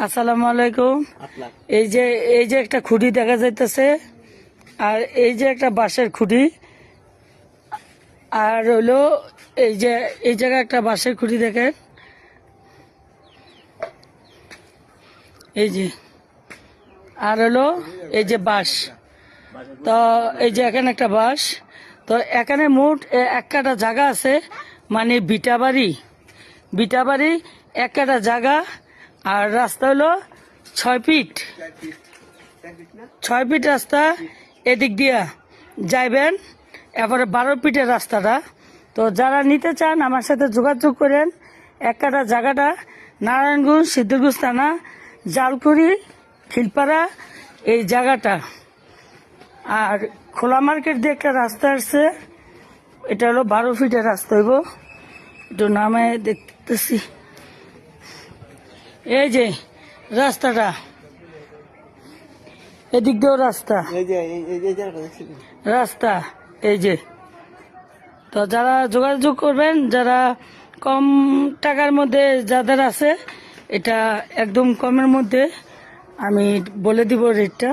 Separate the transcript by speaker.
Speaker 1: আসসালামু আলাইকুম। এই যে একটা খুঁটি দেখা যাইতেছে, আর এই যে একটা বাঁশের খুঁটি, আর হলো এই জায়গায় একটা বাঁশের খুঁটি দেখেন, এই যে, আর হলো এই যে বাঁশ। তো এই যে এখানে একটা বাঁশ, তো এখানে মোট এক কাটা জায়গা আছে, মানে বিটাবাড়ি এক কাটা জায়গা। আর রাস্তা হলো 6 ফিট, 6 ফিট রাস্তা এদিক দিয়া যাইবেন, এরপরে 12 ফিটের রাস্তাটা। তো যারা নিতে চান আমার সাথে যোগাযোগ করেন। এক কাটা জায়গাটা নারায়ণগঞ্জ, সিদ্ধিরগঞ্জ থানা, জালকুড়ি, খিলপাড়া এই জায়গাটা। আর খোলা মার্কেট দিয়ে একটা রাস্তা আসছে, এটা হলো 12 ফিটের রাস্তা হইব। একটু নামে দেখতেছি, এই যে রাস্তাটা, এদিক দিয়েও রাস্তা, এই যে। তো যারা যোগাযোগ করবেন, যারা কম টাকার মধ্যে যাদের আছে, এটা একদম কমের মধ্যে আমি বলে দিব রেটটা।